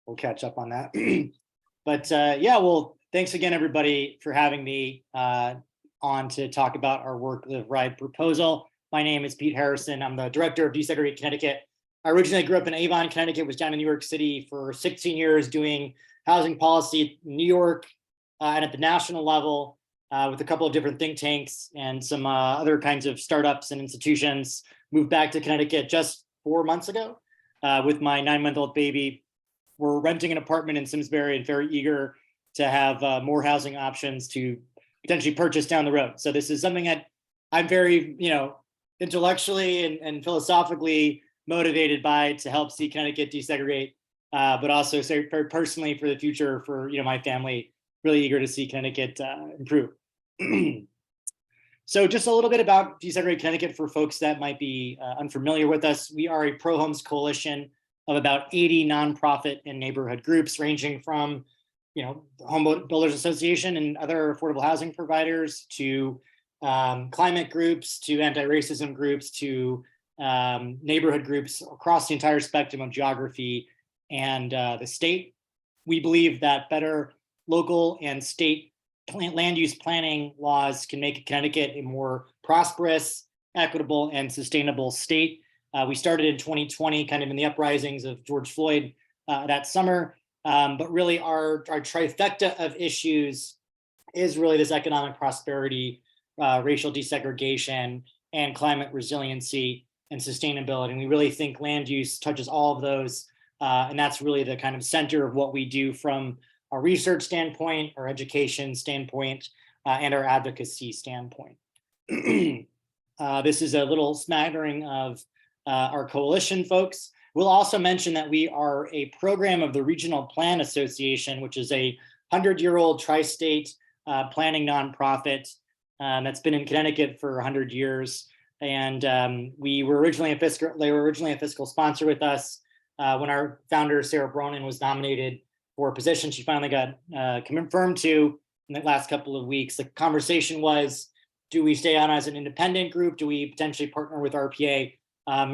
we'll catch up on that. But yeah, well, thanks again, everybody, for having me on to talk about our Work, Live, Ride proposal. My name is Pete Harrison. I'm the director of DesegCT Connecticut. I originally grew up in Avon, Connecticut, was down in New York City for 16 years doing housing policy in New York and at the national level with a couple of different think tanks and some other kinds of startups and institutions. Moved back to Connecticut just 4 months ago with my 9-month-old baby. We're renting an apartment in Simsbury and very eager to have more housing options to potentially purchase down the road. So this is something that I'm very, intellectually and philosophically motivated by to help see Connecticut desegregate, but also very personally for the future for my family. Really eager to see Connecticut improve. So just a little bit about Desegregate Connecticut for folks that might be unfamiliar with us. We are a pro-homes coalition of about 80 nonprofit and neighborhood groups, ranging from the Home Builders Association and other affordable housing providers to climate groups, to anti-racism groups, to neighborhood groups across the entire spectrum of geography and the state. We believe that better local and state land use planning laws can make Connecticut a more prosperous, equitable, and sustainable state. We started in 2020, kind of in the uprisings of George Floyd that summer, but really our trifecta of issues is really this economic prosperity, racial desegregation, and climate resiliency and sustainability. And we really think land use touches all of those, and that's really the kind of center of what we do from our research standpoint, our education standpoint, and our advocacy standpoint. This is a little smattering of our coalition folks. We'll also mention that we are a program of the Regional Plan Association, which is a 100-year-old tri-state planning nonprofit that's been in Connecticut for 100 years. And they were originally a fiscal sponsor with us when our founder, Sarah Bronin, was nominated for a position she finally got confirmed to in the last couple of weeks. The conversation was, do we stay on as an independent group? Do we potentially partner with RPA?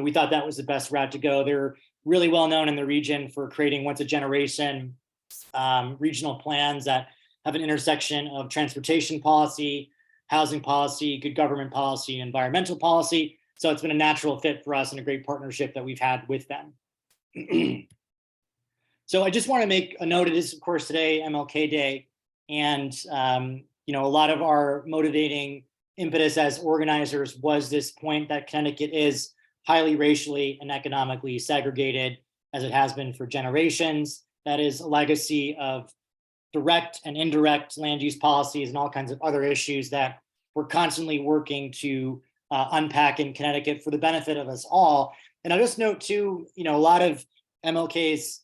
We thought that was the best route to go. They're really well known in the region for creating once a generation regional plans that have an intersection of transportation policy, housing policy, good government policy, and environmental policy. So it's been a natural fit for us and a great partnership that we've had with them. So I just want to make a note. It is, of course, today MLK Day, and a lot of our motivating impetus as organizers was this point that Connecticut is highly racially and economically segregated, as it has been for generations. That is a legacy of direct and indirect land use policies and all kinds of other issues that we're constantly working to unpack in Connecticut for the benefit of us all. And I'll just note too, a lot of MLK's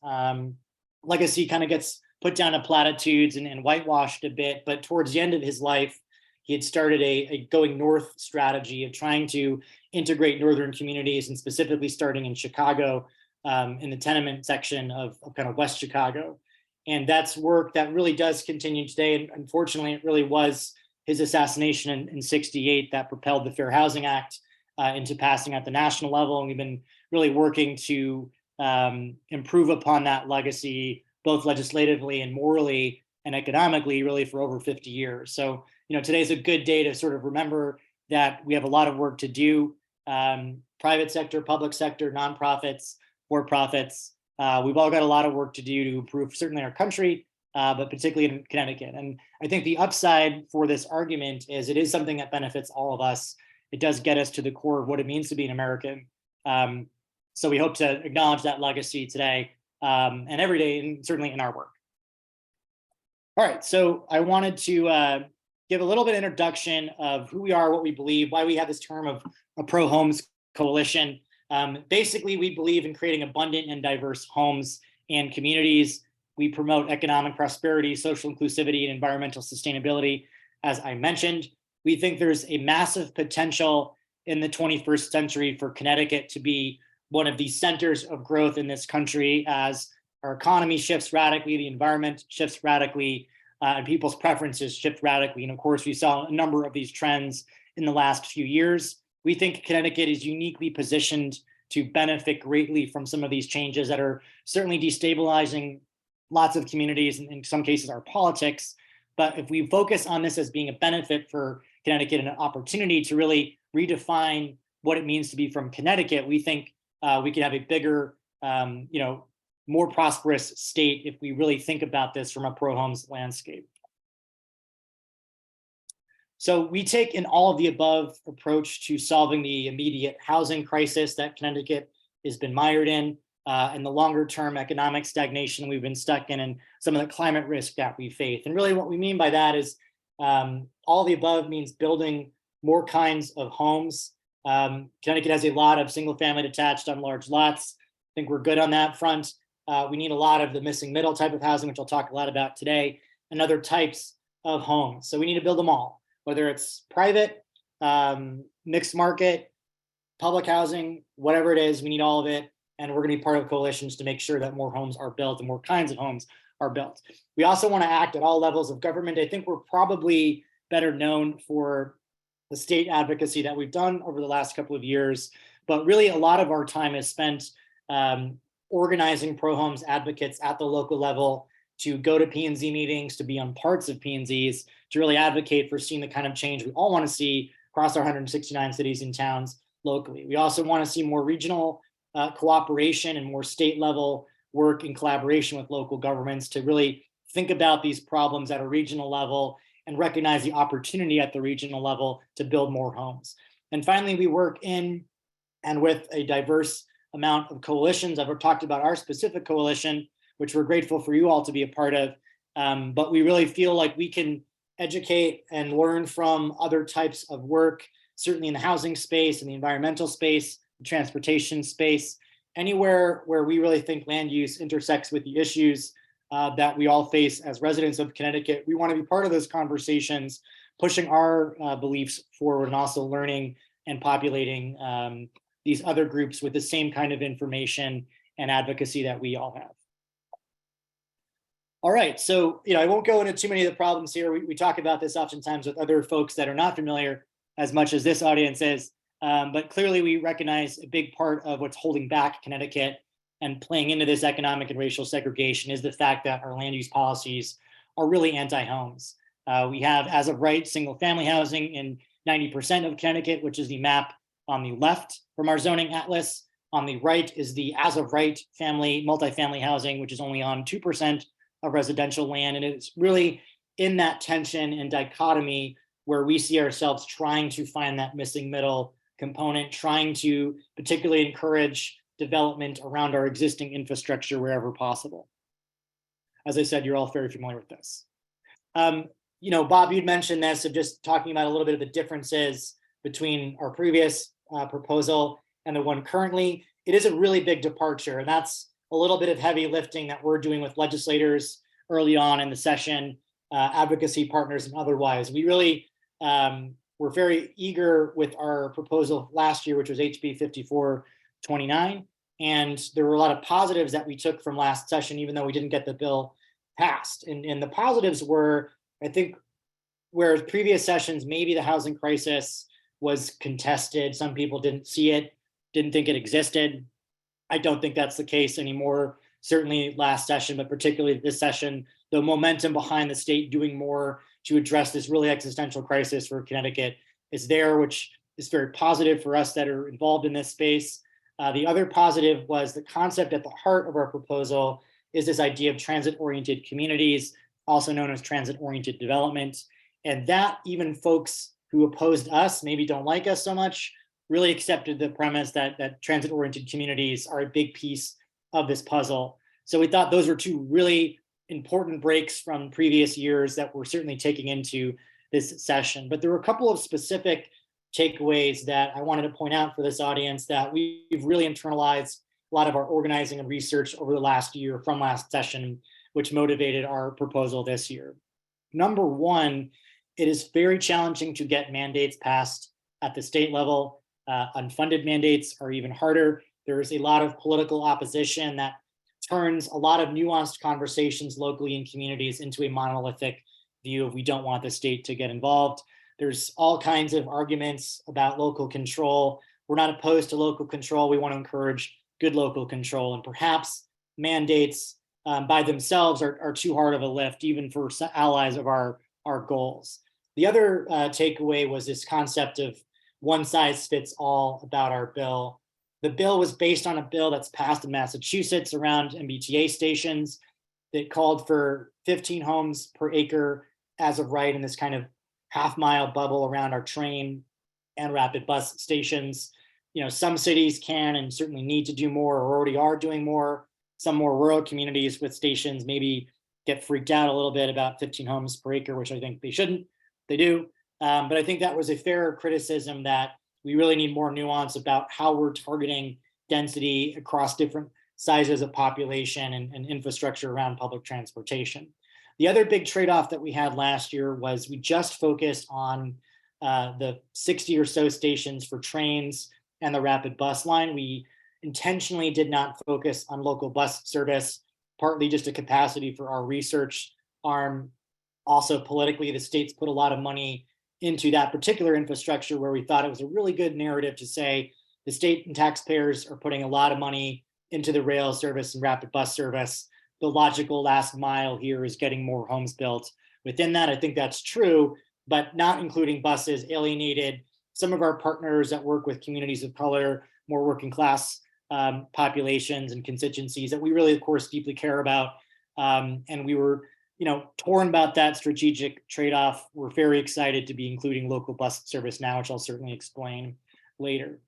legacy kind of gets put down to platitudes and whitewashed a bit, but towards the end of his life, he had started a going north strategy of trying to integrate northern communities, and specifically starting in Chicago, in the tenement section of kind of West Chicago. And that's work that really does continue today. And unfortunately, it really was his assassination in 68 that propelled the Fair Housing Act into passing at the national level. And we've been really working to improve upon that legacy, both legislatively and morally and economically, really for over 50 years. So, today's a good day to sort of remember that we have a lot of work to do. Private sector, public sector, nonprofits, for-profits. We've all got a lot of work to do to improve certainly our country, but particularly in Connecticut. And I think the upside for this argument is it is something that benefits all of us. It does get us to the core of what it means to be an American. So we hope to acknowledge that legacy today and every day, and certainly in our work. All right, so I wanted to give a little bit of introduction of who we are, what we believe, why we have this term of a pro-homes coalition. Basically, we believe in creating abundant and diverse homes and communities. We promote economic prosperity, social inclusivity, and environmental sustainability, as I mentioned. We think there's a massive potential in the 21st century for Connecticut to be one of the centers of growth in this country as our economy shifts radically, the environment shifts radically, and people's preferences shift radically. And of course, we saw a number of these trends in the last few years. We think Connecticut is uniquely positioned to benefit greatly from some of these changes that are certainly destabilizing lots of communities, and in some cases our politics. But if we focus on this as being a benefit for Connecticut and an opportunity to really redefine what it means to be from Connecticut, we think we could have a bigger, more prosperous state if we really think about this from a pro-homes landscape. So we take an all of the above approach to solving the immediate housing crisis that Connecticut has been mired in, and the longer term economic stagnation we've been stuck in, and some of the climate risk that we face. And really what we mean by that is all the above means building more kinds of homes. Connecticut has a lot of single family detached on large lots. I think we're good on that front. We need a lot of the missing middle type of housing, which I'll talk a lot about today, and other types of homes. So we need to build them all, whether it's private, mixed market, public housing, whatever it is, we need all of it. And we're gonna be part of coalitions to make sure that more homes are built and more kinds of homes are built. We also wanna act at all levels of government. I think we're probably better known for the state advocacy that we've done over the last couple of years, but really a lot of our time is spent organizing pro-homes advocates at the local level to go to P&Z meetings, to be on parts of P&Zs, to really advocate for seeing the kind of change we all want to see across our 169 cities and towns locally. We also want to see more regional cooperation and more state level work in collaboration with local governments to really think about these problems at a regional level and recognize the opportunity at the regional level to build more homes. And finally, we work in and with a diverse amount of coalitions. I've talked about our specific coalition, which we're grateful for you all to be a part of. But we really feel like we can educate and learn from other types of work, certainly in the housing space, in the environmental space, the transportation space, anywhere where we really think land use intersects with the issues that we all face as residents of Connecticut. We want to be part of those conversations, pushing our beliefs forward, and also learning and populating these other groups with the same kind of information and advocacy that we all have. All right, so I won't go into too many of the problems here. We talk about this oftentimes with other folks that are not familiar as much as this audience is, but clearly we recognize a big part of what's holding back Connecticut and playing into this economic and racial segregation is the fact that our land use policies are really anti-homes. We have, as of right, single family housing in 90% of Connecticut, which is the map on the left from our zoning atlas. On the right is the as of right multifamily housing, which is only on 2% of residential land. And it's really in that tension and dichotomy where we see ourselves trying to find that missing middle component, trying to particularly encourage development around our existing infrastructure wherever possible. As I said, you're all very familiar with this. Bob, you'd mentioned this, of just talking about a little bit of the differences between our previous proposal and the one currently. It is a really big departure, and that's a little bit of heavy lifting that we're doing with legislators early on in the session, advocacy partners and otherwise. We really were very eager with our proposal last year, which was HB 5429. And there were a lot of positives that we took from last session, even though we didn't get the bill passed. And the positives were, I think, whereas previous sessions, maybe the housing crisis was contested. Some people didn't see it, didn't think it existed. I don't think that's the case anymore, certainly last session, but particularly this session. The momentum behind the state doing more to address this really existential crisis for Connecticut is there, which is very positive for us that are involved in this space. The other positive was the concept at the heart of our proposal is this idea of transit-oriented communities, also known as transit-oriented development. And that even folks who opposed us, maybe don't like us so much, really accepted the premise that transit-oriented communities are a big piece of this puzzle. So we thought those were two really important breaks from previous years that we're certainly taking into this session. But there were a couple of specific takeaways that I wanted to point out for this audience that we've really internalized a lot of our organizing and research over the last year from last session, which motivated our proposal this year. Number one, it is very challenging to get mandates passed at the state level. Unfunded mandates are even harder. There is a lot of political opposition that turns a lot of nuanced conversations locally in communities into a monolithic view of we don't want the state to get involved. There's all kinds of arguments about local control. We're not opposed to local control. We want to encourage good local control, and perhaps mandates by themselves are too hard of a lift, even for allies of our goals. The other takeaway was this concept of one size fits all about our bill. The bill was based on a bill that's passed in Massachusetts around MBTA stations that called for 15 homes per acre as of right in this kind of half-mile bubble around our train and rapid bus stations. Some cities can and certainly need to do more or already are doing more. Some more rural communities with stations maybe get freaked out a little bit about 15 homes per acre, which I think they shouldn't. They do. But I think that was a fair criticism that we really need more nuance about how we're targeting density across different sizes of population and infrastructure around public transportation. The other big trade-off that we had last year was we just focused on the 60 or so stations for trains and the rapid bus line. We intentionally did not focus on local bus service, partly just a capacity for our research arm. Also, politically, the state's put a lot of money into that particular infrastructure where we thought it was a really good narrative to say the state and taxpayers are putting a lot of money into the rail service and rapid bus service. The logical last mile here is getting more homes built. Within that, I think that's true, but not including buses alienated some of our partners that work with communities of color, more working class populations and constituencies that we really, of course, deeply care about. And we were torn about that strategic trade-off. We're very excited to be including local bus service now, which I'll certainly explain later.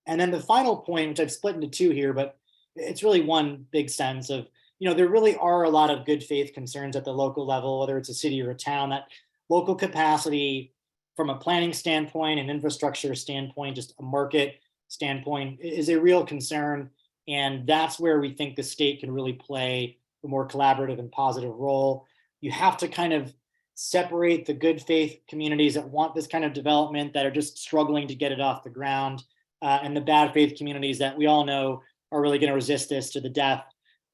And then the final point, which I've split into two here, but it's really one big sense of, there really are a lot of good faith concerns at the local level, whether it's a city or a town, that local capacity from a planning standpoint, an infrastructure standpoint, just a market standpoint is a real concern. And that's where we think the state can really play a more collaborative and positive role. You have to kind of separate the good faith communities that want this kind of development, that are just struggling to get it off the ground, and the bad faith communities that we all know are really going to resist this to the death.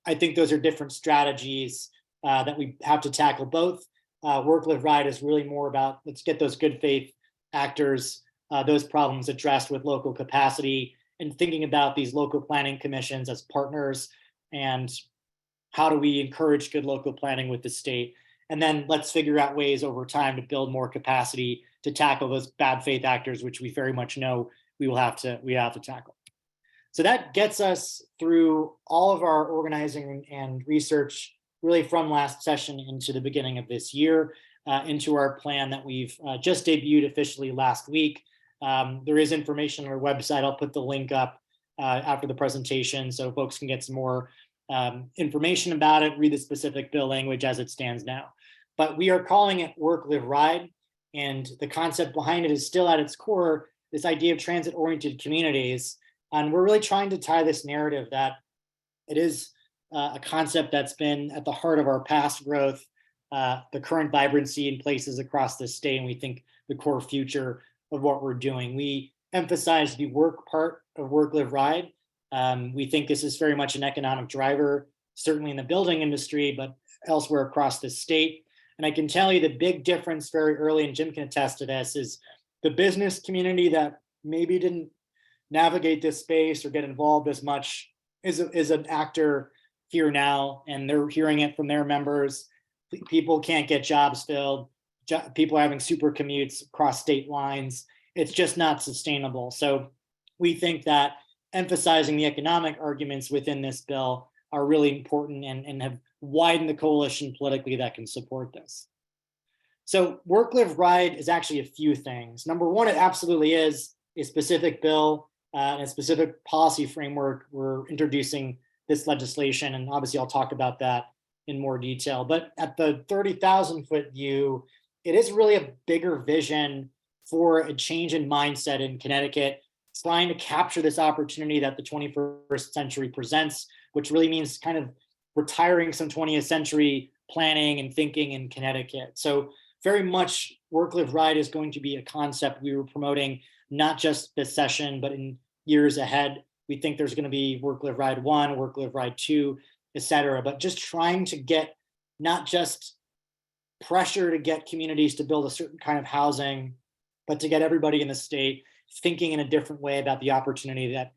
I think those are different strategies that we have to tackle both. Work, Live, Ride is really more about, let's get those good faith actors, those problems addressed with local capacity, and thinking about these local planning commissions as partners, and how do we encourage good local planning with the state? And then let's figure out ways over time to build more capacity to tackle those bad faith actors, which we very much know we have to tackle. So that gets us through all of our organizing and research, really from last session into the beginning of this year, into our plan that we've just debuted officially last week. There is information on our website. I'll put the link up after the presentation so folks can get some more information about it, read the specific bill language as it stands now. But we are calling it Work, Live, Ride. And the concept behind it is still at its core, this idea of transit-oriented communities. And we're really trying to tie this narrative that it is a concept that's been at the heart of our past growth, the current vibrancy in places across the state, and we think the core future of what we're doing. We emphasize the work part of Work, Live, Ride. We think this is very much an economic driver, certainly in the building industry, but elsewhere across the state. And I can tell you the big difference very early, and Jim can attest to this, is the business community that maybe didn't navigate this space or get involved as much is an actor here now, and they're hearing it from their members. People can't get jobs filled. People are having super commutes across state lines. It's just not sustainable. So we think that emphasizing the economic arguments within this bill are really important and have widened the coalition politically that can support this. So Work, Live, Ride is actually a few things. Number one, it absolutely is a specific bill and a specific policy framework. We're introducing this legislation, and obviously I'll talk about that in more detail. But at the 30,000-foot view, it is really a bigger vision for a change in mindset in Connecticut, trying to capture this opportunity that the 21st century presents, which really means kind of retiring some 20th century planning and thinking in Connecticut. So very much Work, Live, Ride is going to be a concept we were promoting, not just this session, but in years ahead. We think there's going to be Work, Live, Ride 1, Work, Live, Ride 2, et cetera, but just trying to get not just pressure to get communities to build a certain kind of housing, but to get everybody in the state thinking in a different way about the opportunity that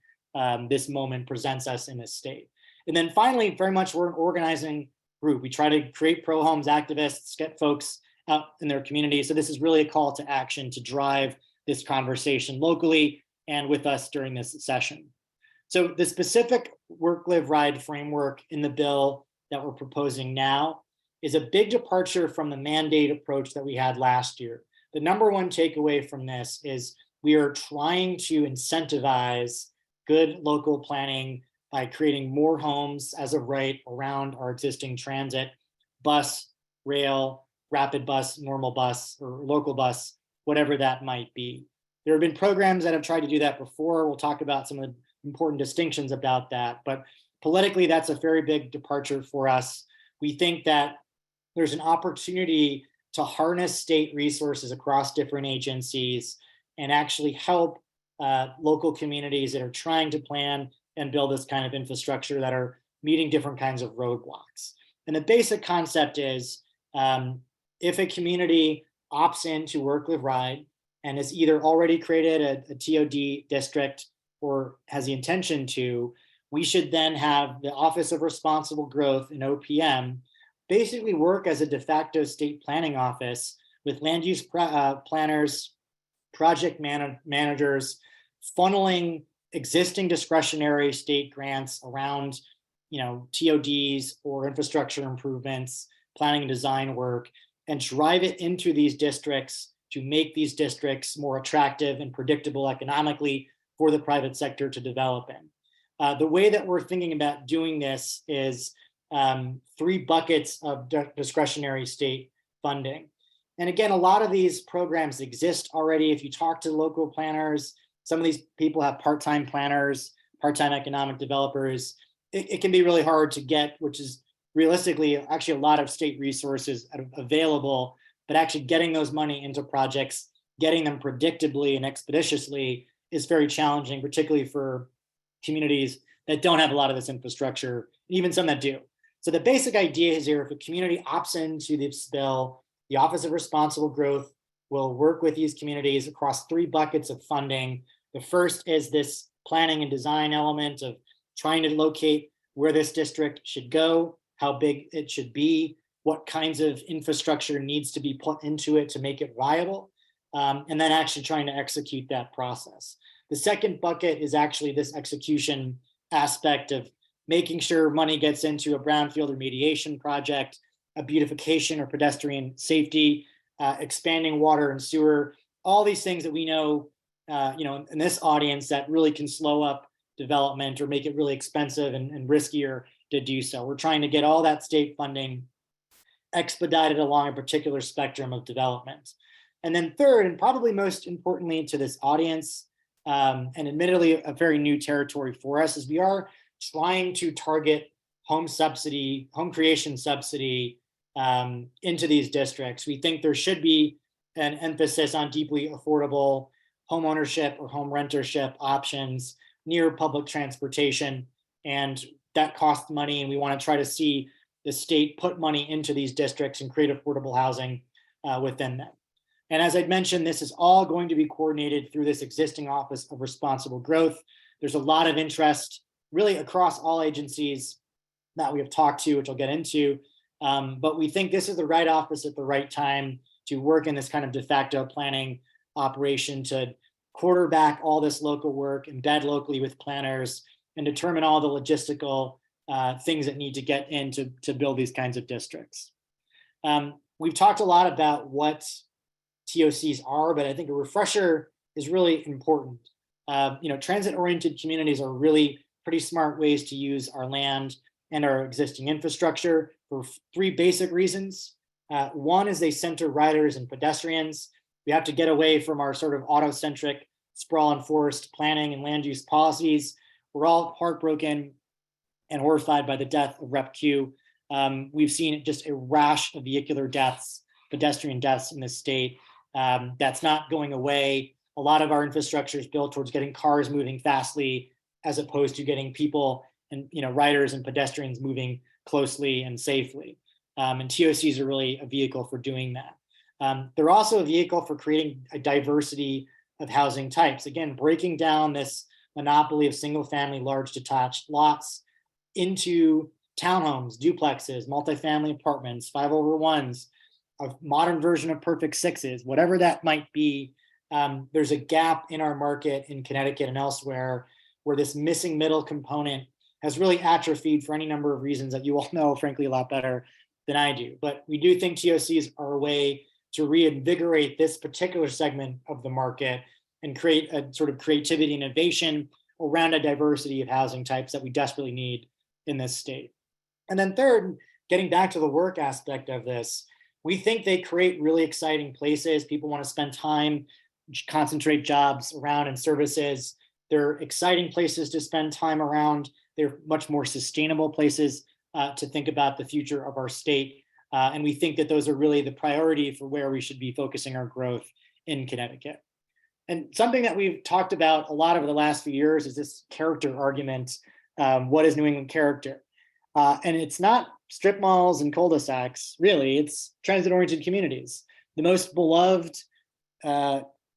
this moment presents us in this state. And then finally, very much we're an organizing group. We try to create pro-homes activists, get folks out in their community. So this is really a call to action to drive this conversation locally and with us during this session. So the specific work, live, ride framework in the bill that we're proposing now is a big departure from the mandate approach that we had last year. The number one takeaway from this is we are trying to incentivize good local planning by creating more homes as of right around our existing transit, bus, rail, rapid bus, normal bus, or local bus, whatever that might be. There have been programs that have tried to do that before. We'll talk about some of the important distinctions about that, but politically, that's a very big departure for us. We think that there's an opportunity to harness state resources across different agencies and actually help local communities that are trying to plan and build this kind of infrastructure that are meeting different kinds of roadblocks. And the basic concept is if a community opts in to work, live, ride, and has either already created a TOD district or has the intention to, we should then have the Office of Responsible Growth in OPM basically work as a de facto state planning office with land use planners, project managers, funneling existing discretionary state grants around, TODs or infrastructure improvements, planning and design work, and drive it into these districts to make these districts more attractive and predictable economically for the private sector to develop in. The way that we're thinking about doing this is 3 buckets of discretionary state funding. And again, a lot of these programs exist already. If you talk to local planners, some of these people have part-time planners, part-time economic developers. It can be really hard to get, which is realistically actually a lot of state resources available, but actually getting those money into projects, getting them predictably and expeditiously is very challenging, particularly for communities that don't have a lot of this infrastructure, even some that do. So the basic idea is here, if a community opts into this bill, the Office of Responsible Growth will work with these communities across 3 buckets of funding. The first is this planning and design element of trying to locate where this district should go, how big it should be, what kinds of infrastructure needs to be put into it to make it viable, and then actually trying to execute that process. The second bucket is actually this execution aspect of making sure money gets into a brownfield remediation project, a beautification or pedestrian safety, expanding water and sewer, all these things that we know, in this audience that really can slow up development or make it really expensive and riskier to do so. We're trying to get all that state funding expedited along a particular spectrum of development. And then third, and probably most importantly to this audience, and admittedly a very new territory for us, is we are trying to target home creation subsidy into these districts. We think there should be an emphasis on deeply affordable home ownership or home rentership options near public transportation, and that costs money, and we want to try to see the state put money into these districts and create affordable housing within them. And as I'd mentioned, this is all going to be coordinated through this existing Office of Responsible Growth. There's a lot of interest really across all agencies that we have talked to, which I'll get into, but we think this is the right office at the right time to work in this kind of de facto planning operation to quarterback all this local work, embed locally with planners, and determine all the logistical things that need to get in to build these kinds of districts. We've talked a lot about what TOCs are, but I think a refresher is really important. Transit-oriented communities are really pretty smart ways to use our land and our existing infrastructure for 3 basic reasons. One is they center riders and pedestrians. We have to get away from our sort of auto-centric, sprawl-enforced planning and land use policies. We're all heartbroken and horrified by the death of Rep Q. We've seen just a rash of vehicular deaths, pedestrian deaths in this state. That's not going away. A lot of our infrastructure is built towards getting cars moving fastly, as opposed to getting people and riders and pedestrians moving closely and safely. And TOCs are really a vehicle for doing that. They're also a vehicle for creating a diversity of housing types. Again, breaking down this monopoly of single family large detached lots, into townhomes, duplexes, multifamily apartments, 5/1s, a modern version of perfect sixes, whatever that might be. There's a gap in our market in Connecticut and elsewhere where this missing middle component has really atrophied for any number of reasons that you all know, frankly, a lot better than I do. But we do think TOCs are a way to reinvigorate this particular segment of the market and create a sort of creativity and innovation around a diversity of housing types that we desperately need in this state. And then third, getting back to the work aspect of this, we think they create really exciting places. People want to spend time, concentrate jobs around and services. They're exciting places to spend time around. They're much more sustainable places to think about the future of our state. And we think that those are really the priority for where we should be focusing our growth in Connecticut. And something that we've talked about a lot over the last few years is this character argument. What is New England character? And it's not strip malls and cul-de-sacs, really. It's transit-oriented communities. The most beloved,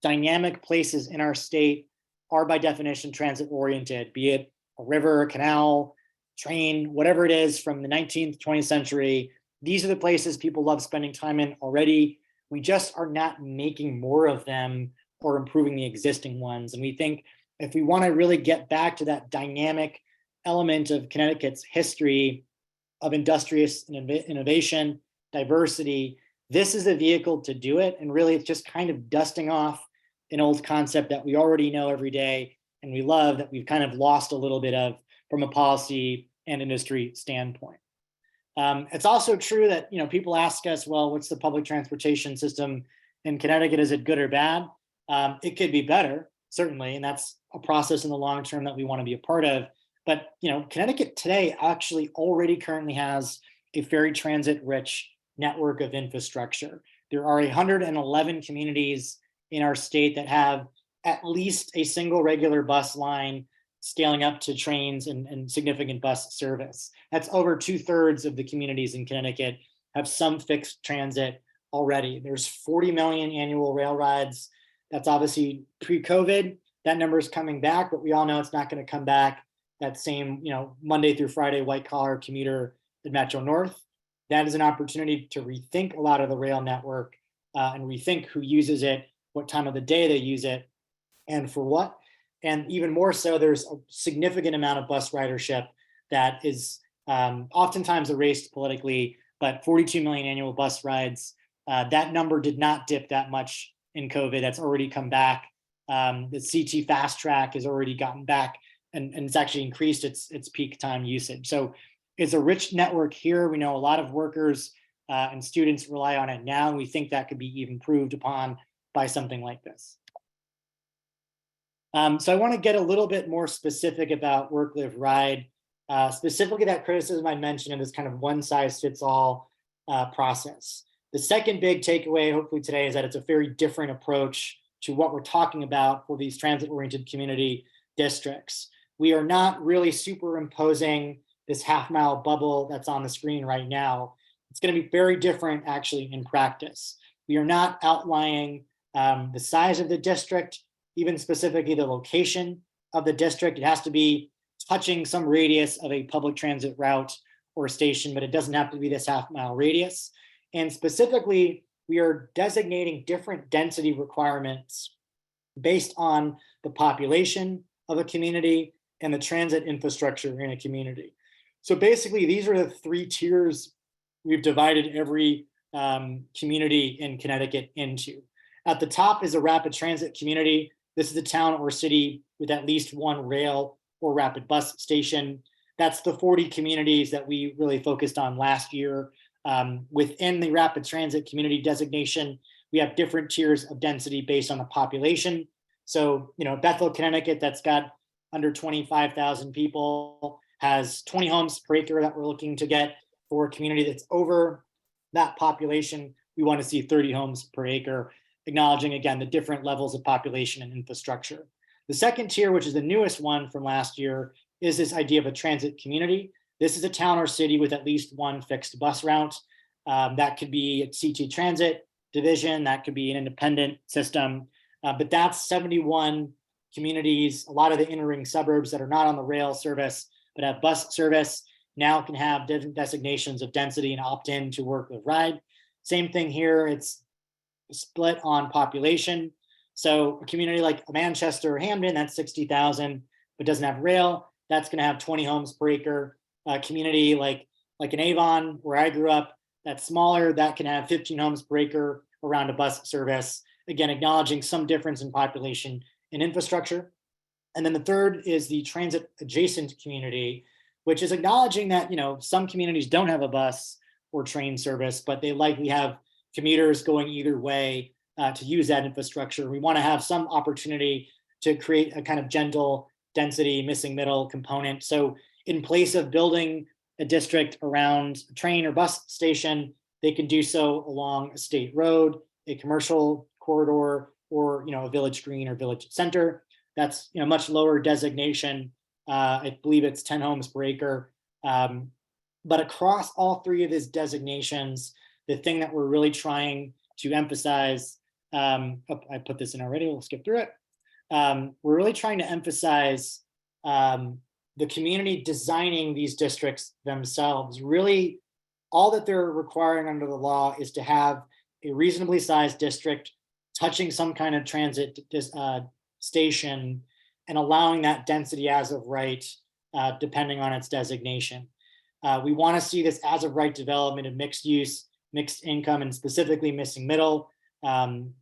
dynamic places in our state are by definition transit-oriented, be it a river, a canal, train, whatever it is from the 19th, 20th century. These are the places people love spending time in already. We just are not making more of them or improving the existing ones. And we think if we want to really get back to that dynamic element of Connecticut's history of industrious innovation, diversity, this is a vehicle to do it. And really, it's just kind of dusting off an old concept that we already know every day and we love, that we've kind of lost a little bit of from a policy and industry standpoint. It's also true that people ask us, well, what's the public transportation system in Connecticut? Is it good or bad? It could be better, certainly, and that's a process in the long term that we want to be a part of. But Connecticut today actually already currently has a very transit-rich network of infrastructure. There are 111 communities in our state that have at least a single regular bus line scaling up to trains and significant bus service. That's over 2/3 of the communities in Connecticut have some fixed transit already. There's 40 million annual rail rides. That's obviously pre-COVID. That number is coming back, but we all know it's not going to come back that same, Monday through Friday white collar commuter in Metro North. That is an opportunity to rethink a lot of the rail network and rethink who uses it, what time of the day they use it, and for what. And even more so, there's a significant amount of bus ridership that is oftentimes erased politically, but 42 million annual bus rides, that number did not dip that much in COVID. That's already come back. The CT fast track has already gotten back and it's actually increased its peak time usage. So it's a rich network here. We know a lot of workers and students rely on it now, and we think that could be even improved upon by something like this. So I want to get a little bit more specific about work, live, ride, specifically that criticism I mentioned in this kind of one size fits all process. The second big takeaway, hopefully today, is that it's a very different approach to what we're talking about for these transit-oriented community districts. We are not really superimposing this half-mile bubble that's on the screen right now. It's going to be very different actually in practice. We are not outlining the size of the district, even specifically the location of the district. It has to be touching some radius of a public transit route or station, but it doesn't have to be this half-mile radius. And specifically, we are designating different density requirements based on the population of a community and the transit infrastructure in a community. So basically, these are the three tiers we've divided every community in Connecticut into. At the top is a rapid transit community. This is a town or city with at least one rail or rapid bus station. That's the 40 communities that we really focused on last year. Within the rapid transit community designation, we have different tiers of density based on the population. So, Bethel, Connecticut, that's got under 25,000 people, has 20 homes per acre that we're looking to get. For a community that's over that population, we want to see 30 homes per acre, acknowledging, again, the different levels of population and infrastructure. The second tier, which is the newest one from last year, is this idea of a transit community. This is a town or city with at least one fixed bus route. That could be a CT transit division, that could be an independent system, but that's 71 communities, a lot of the inner ring suburbs that are not on the rail service but have bus service now can have different designations of density and opt-in to work with ride. Same thing here, it's split on population. So a community like Manchester or Hamden, that's 60,000, but doesn't have rail, that's gonna have 20 homes per acre. A community like an Avon, where I grew up, that's smaller, that can have 15 homes per acre around a bus service. Again, acknowledging some difference in population and infrastructure. And then the third is the transit adjacent community, which is acknowledging that, some communities don't have a bus or train service, but they likely have commuters going either way to use that infrastructure. We want to have some opportunity to create a kind of gentle density, missing middle component. So in place of building a district around a train or bus station, they can do so along a state road, a commercial corridor, or a village green or village center. That's much lower designation. I believe it's 10 homes per acre. But across all three of these designations, the thing that we're really trying to emphasize, I put this in already, we'll skip through it. We're really trying to emphasize the community designing these districts themselves. Really, all that they're requiring under the law is to have a reasonably sized district touching some kind of transit station and allowing that density as of right, depending on its designation. We want to see this as of right development of mixed use, mixed income, and specifically missing middle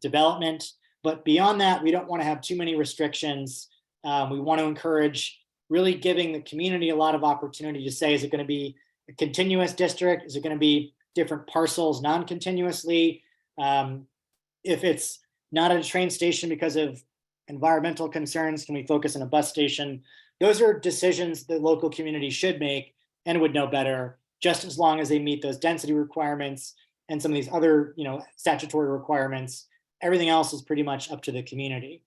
development. But beyond that, we don't want to have too many restrictions. We want to encourage really giving the community a lot of opportunity to say, is it going to be a continuous district? Is it going to be different parcels non-continuously? If it's not at a train station because of environmental concerns, can we focus on a bus station? Those are decisions the local community should make and would know better, just as long as they meet those density requirements and some of these other statutory requirements. Everything else is pretty much up to the community.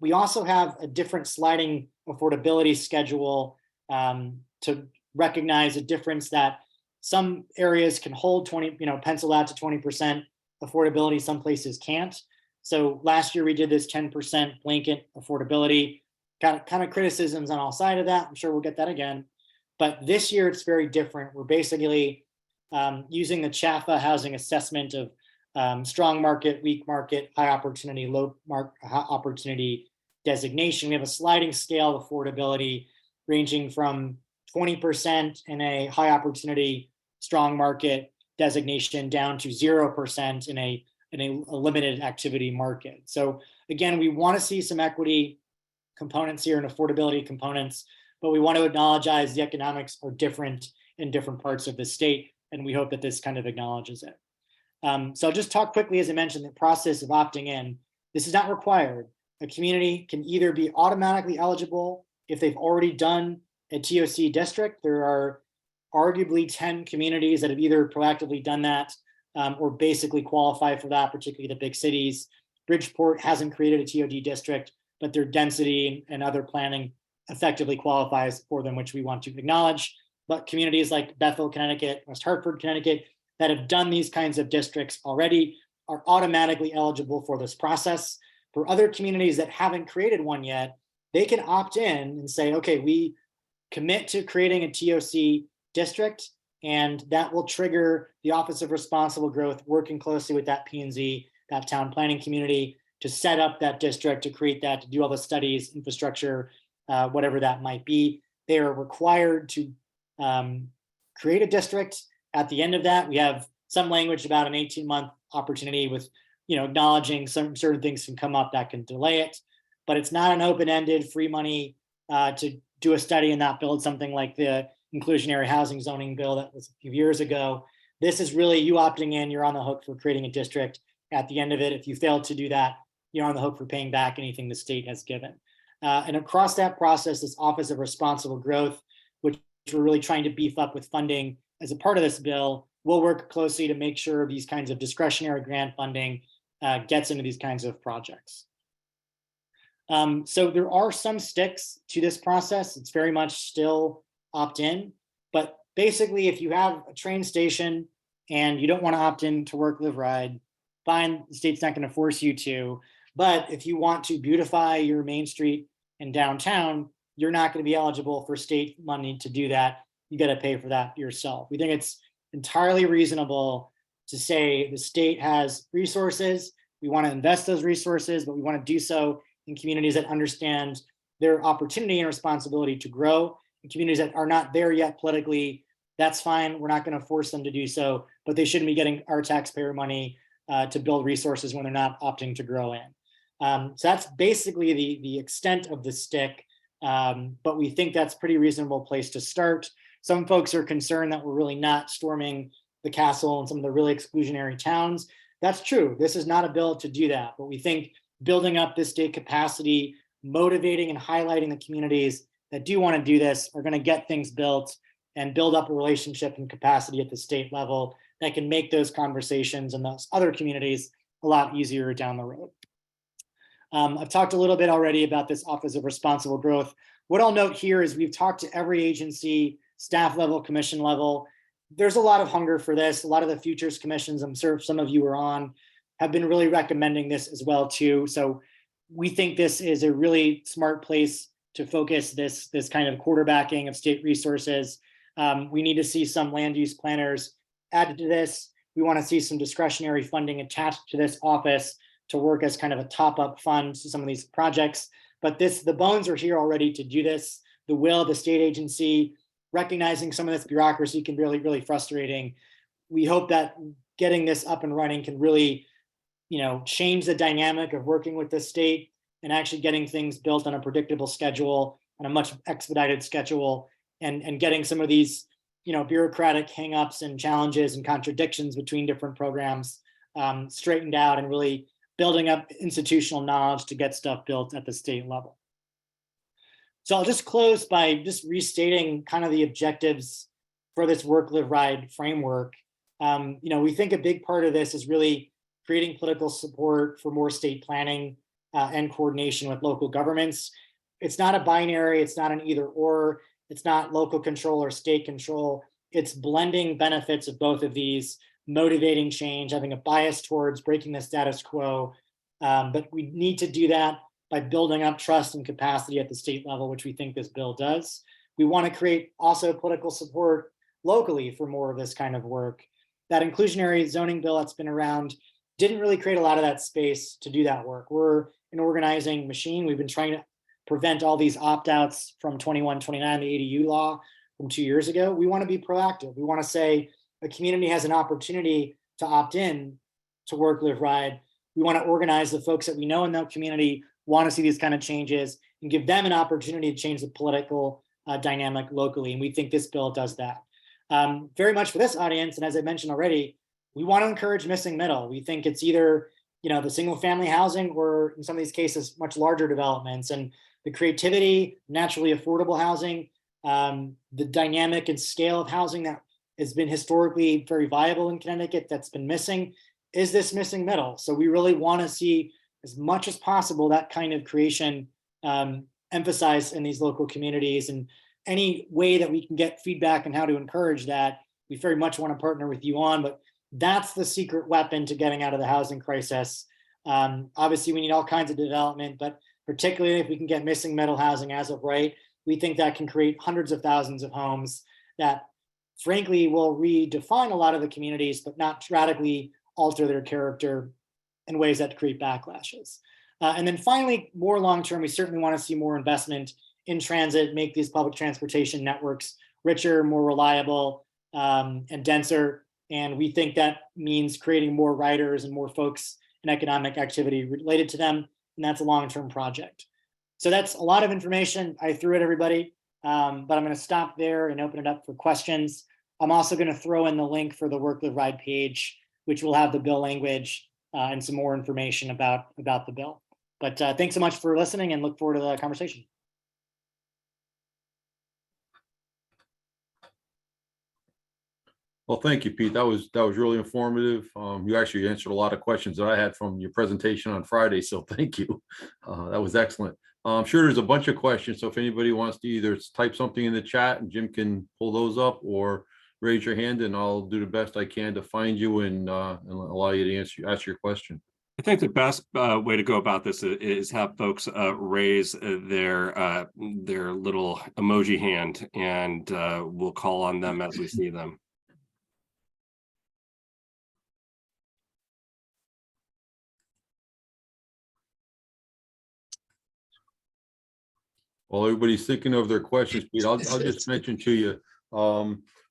We also have a different sliding affordability schedule to recognize a difference that some areas can hold 20, pencil out to 20% affordability, some places can't. So last year we did this 10% blanket affordability, kind of criticisms on all sides of that. I'm sure we'll get that again. But this year it's very different. We're basically using the CHAFA housing assessment of strong market, weak market, high opportunity, low opportunity designation. We have a sliding scale of affordability ranging from 20% in a high opportunity, strong market designation down to 0% in a limited activity market. So again, we want to see some equity components here and affordability components, but we want to acknowledge the economics are different in different parts of the state, and we hope that this kind of acknowledges it. So I'll just talk quickly, as I mentioned, the process of opting in. This is not required. A community can either be automatically eligible if they've already done a TOC district. There are arguably 10 communities that have either proactively done that or basically qualify for that, particularly the big cities. Bridgeport hasn't created a TOD district, but their density and other planning effectively qualifies for them, which we want to acknowledge. But communities like Bethel, Connecticut, West Hartford, Connecticut, that have done these kinds of districts already are automatically eligible for this process. For other communities that haven't created one yet, they can opt in and say, okay, we commit to creating a TOC district, and that will trigger the Office of Responsible Growth working closely with that P&Z, that town planning community, to set up that district, to create that, to do all the studies, infrastructure, whatever that might be. They are required to create a district. At the end of that, we have some language about an 18-month opportunity with, acknowledging some certain things can come up that can delay it, but it's not an open-ended free money to do a study and not build something like the inclusionary housing zoning bill that was a few years ago. This is really you opting in, you're on the hook for creating a district. At the end of it, if you fail to do that, you're on the hook for paying back anything the state has given. And across that process, this Office of Responsible Growth, which we're really trying to beef up with funding as a part of this bill, will work closely to make sure these kinds of discretionary grant funding gets into these kinds of projects. So there are some sticks to this process. It's very much still opt-in, but basically if you have a train station and you don't want to opt in to work, live, ride, fine, the state's not going to force you to. But if you want to beautify your main street in downtown, you're not going to be eligible for state money to do that. You got to pay for that yourself. We think it's entirely reasonable to say the state has resources. We want to invest those resources, but we want to do so in communities that understand their opportunity and responsibility to grow. In communities that are not there yet politically, that's fine. We're not going to force them to do so, but they shouldn't be getting our taxpayer money to build resources when they're not opting to grow in. So that's basically the extent of the stick, but we think that's a pretty reasonable place to start. Some folks are concerned that we're really not storming the castle in some of the really exclusionary towns. That's true. This is not a bill to do that, but we think building up this state capacity, motivating and highlighting the communities that do want to do this are going to get things built and build up a relationship and capacity at the state level that can make those conversations in those other communities a lot easier down the road. I've talked a little bit already about this Office of Responsible Growth. What I'll note here is we've talked to every agency, staff level, commission level. There's a lot of hunger for this. A lot of the futures commissions, I'm sure some of you are on, have been really recommending this as well too. So we think this is a really smart place to focus this kind of quarterbacking of state resources. We need to see some land use planners added to this. We want to see some discretionary funding attached to this office to work as kind of a top-up fund to some of these projects. But the bones are here already to do this. The will of the state agency, recognizing some of this bureaucracy can be really, really frustrating. We hope that getting this up and running can really, change the dynamic of working with the state and actually getting things built on a predictable schedule, on a much expedited schedule, and getting some of these, bureaucratic hangups and challenges and contradictions between different programs straightened out and really building up institutional knowledge to get stuff built at the state level. So I'll just close by just restating kind of the objectives for this work, live, ride framework. We think a big part of this is really creating political support for more state planning and coordination with local governments. It's not a binary, it's not an either or, it's not local control or state control. It's blending benefits of both of these, motivating change, having a bias towards breaking the status quo. But we need to do that by building up trust and capacity at the state level, which we think this bill does. We want to create also political support locally for more of this kind of work. That inclusionary zoning bill that's been around didn't really create a lot of that space to do that work. We're an organizing machine. We've been trying to prevent all these opt-outs from 2129, the ADU law from 2 years ago. We want to be proactive. We want to say a community has an opportunity to opt in to work, live, ride. We want to organize the folks that we know in that community, want to see these kind of changes, and give them an opportunity to change the political dynamic locally. And we think this bill does that. Very much for this audience, and as I mentioned already, we want to encourage missing middle. We think it's either the single family housing or in some of these cases, much larger developments, and the creativity, naturally affordable housing, the dynamic and scale of housing that has been historically very viable in Connecticut that's been missing is this missing middle. So we really want to see as much as possible that kind of creation emphasized in these local communities, and any way that we can get feedback on how to encourage that, we very much want to partner with you on, but that's the secret weapon to getting out of the housing crisis. Obviously, we need all kinds of development, but particularly if we can get missing middle housing as of right, we think that can create hundreds of thousands of homes that frankly will redefine a lot of the communities, but not radically alter their character in ways that create backlashes. And then finally, more long-term, we certainly want to see more investment in transit, make these public transportation networks richer, more reliable, and denser. And we think that means creating more riders and more folks and economic activity related to them. And that's a long-term project. So that's a lot of information I threw at everybody, but I'm going to stop there and open it up for questions. I'm also going to throw in the link for the Work, Live, Ride page, which will have the bill language and some more information about the bill. But thanks so much for listening, and look forward to the conversation. Well, thank you, Pete. That was really informative. You actually answered a lot of questions that I had from your presentation on Friday, so thank you. That was excellent. I'm sure there's a bunch of questions, so if anybody wants to either type something in the chat and Jim can pull those up, or raise your hand and I'll do the best I can to find you and allow you to ask your question. I think the best way to go about this is have folks raise their little emoji hand, and we'll call on them as we see them. While everybody's thinking of their questions, Pete, I'll just mention to you,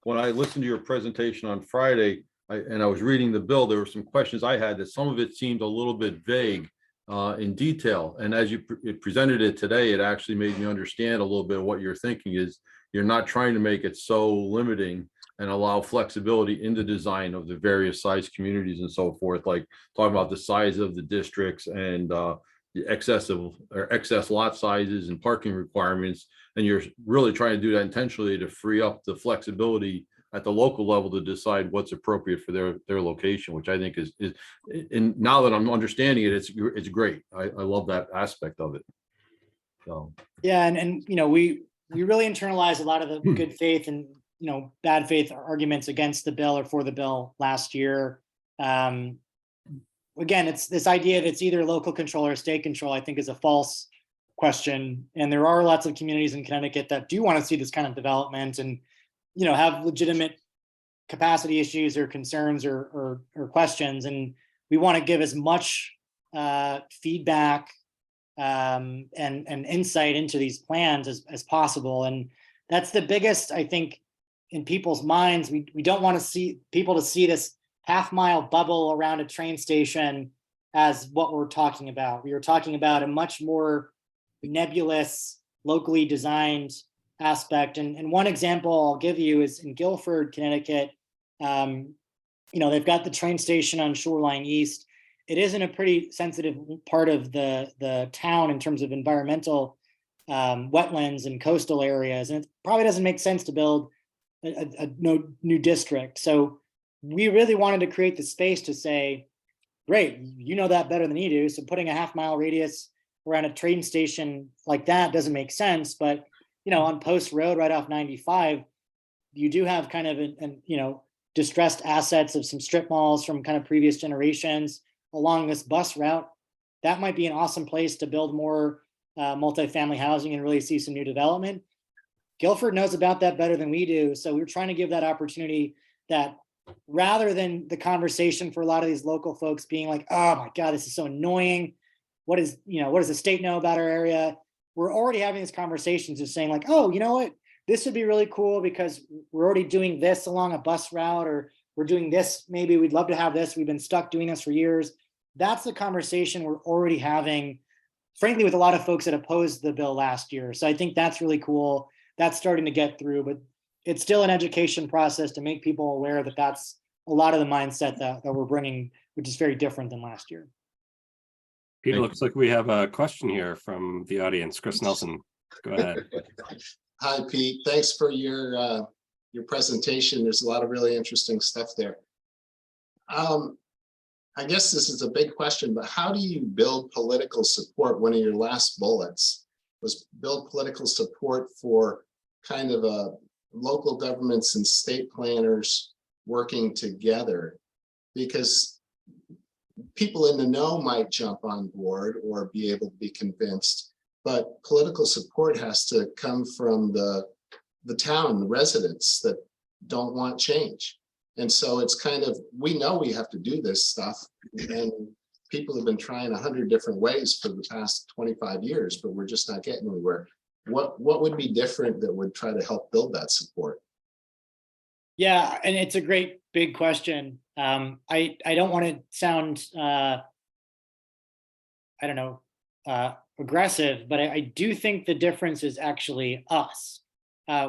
when I listened to your presentation on Friday, and I was reading the bill, there were some questions I had that some of it seemed a little bit vague in detail. And as you presented it today, it actually made me understand a little bit of what you're thinking is you're not trying to make it so limiting and allow flexibility in the design of the various size communities and so forth, like talking about the size of the districts and the excess lot sizes and parking requirements. And you're really trying to do that intentionally to free up the flexibility at the local level to decide what's appropriate for their location, which I think is and now that I'm understanding it, it's great. I love that aspect of it. So yeah, and you know, we really internalize a lot of the good faith and bad faith arguments against the bill or for the bill last year. Again, it's this idea that it's either local control or state control, I think is a false question. And there are lots of communities in Connecticut that do want to see this kind of development and, have legitimate capacity issues or concerns or questions. And we want to give as much feedback and insight into these plans as possible. And that's the biggest, I think, in people's minds. We don't want to see people to see this half-mile bubble around a train station as what we're talking about. We are talking about a much more nebulous, locally designed aspect. And one example I'll give you is in Guilford, Connecticut. They've got the train station on Shoreline East. It is in a pretty sensitive part of the town in terms of environmental wetlands and coastal areas. And it probably doesn't make sense to build a new district. So we really wanted to create the space to say, great, you know that better than you do. So putting a half-mile radius around a train station like that doesn't make sense. But, on Post Road right off 95, you do have kind of distressed assets of some strip malls from kind of previous generations along this bus route. That might be an awesome place to build more multifamily housing and really see some new development. Guilford knows about that better than we do. So we're trying to give that opportunity, that rather than the conversation for a lot of these local folks being like, oh my God, this is so annoying. What does the state know about our area? We're already having these conversations of saying like, oh, you know what? This would be really cool because we're already doing this along a bus route, or we're doing this. Maybe we'd love to have this. We've been stuck doing this for years. That's the conversation we're already having, frankly, with a lot of folks that opposed the bill last year. So I think that's really cool. That's starting to get through, but it's still an education process to make people aware that that's a lot of the mindset that we're bringing, which is very different than last year. Peter, looks like we have a question here from the audience. Chris Nelson, go ahead. Hi, Pete. Thanks for your presentation. There's a lot of really interesting stuff there. I guess this is a big question, but how do you build political support? One of your last bullets was build political support for kind of a local governments and state planners working together, because people in the know might jump on board or be able to be convinced, but political support has to come from the town, the residents that don't want change. And so it's kind of, we know we have to do this stuff, and people have been trying 100 different ways for the past 25 years, but we're just not getting anywhere. What would be different that would try to help build that support? Yeah, and it's a great big question. I don't want to sound aggressive, but I do think the difference is actually us.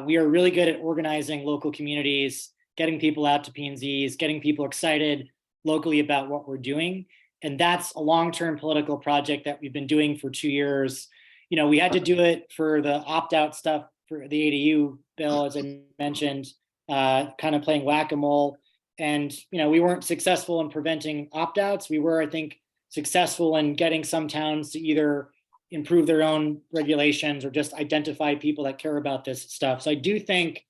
We are really good at organizing local communities, getting people out to P&Zs, getting people excited locally about what we're doing. And that's a long-term political project that we've been doing for 2 years. We had to do it for the opt-out stuff for the ADU bill, as I mentioned, kind of playing whack-a-mole. And, we weren't successful in preventing opt-outs. We were, I think, successful in getting some towns to either improve their own regulations or just identify people that care about this stuff. So I do think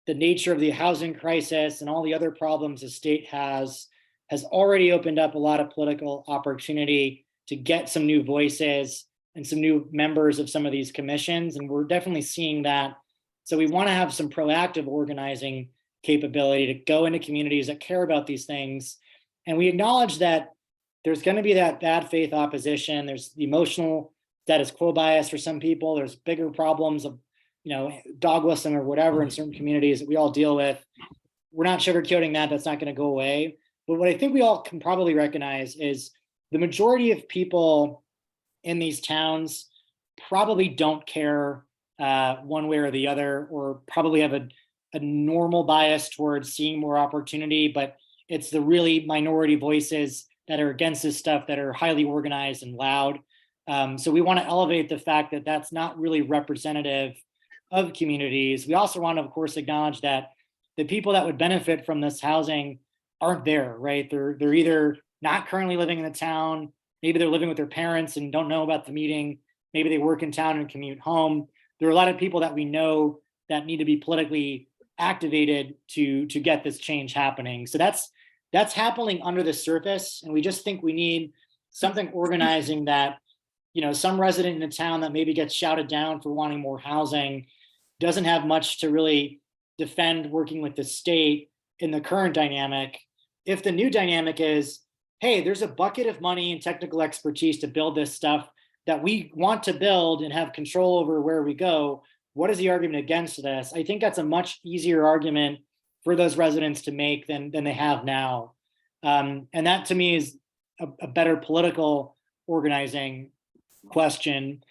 the nature of the housing crisis and all the other problems the state has has already opened up a lot of political opportunity to get some new voices and some new members of some of these commissions. And we're definitely seeing that. So we want to have some proactive organizing capability to go into communities that care about these things. And we acknowledge that there's going to be that bad faith opposition. There's the emotional status quo bias for some people. There's bigger problems of, dog whistling or whatever in certain communities that we all deal with. We're not sugarcoating that. That's not going to go away. But what I think we all can probably recognize is the majority of people in these towns probably don't care one way or the other, or probably have a normal bias towards seeing more opportunity. But it's the really minority voices that are against this stuff that are highly organized and loud. So we want to elevate the fact that that's not really representative of communities. We also want to, of course, acknowledge that the people that would benefit from this housing aren't there, right? They're either not currently living in the town, maybe they're living with their parents and don't know about the meeting, maybe they work in town and commute home. There are a lot of people that we know that need to be politically activated to get this change happening. So that's happening under the surface, and we just think we need something organizing that, some resident in the town that maybe gets shouted down for wanting more housing doesn't have much to really defend working with the state in the current dynamic. If the new dynamic is, hey, there's a bucket of money and technical expertise to build this stuff that we want to build and have control over where we go, what is the argument against this? I think that's a much easier argument for those residents to make than they have now. And that to me is a better political organizing question.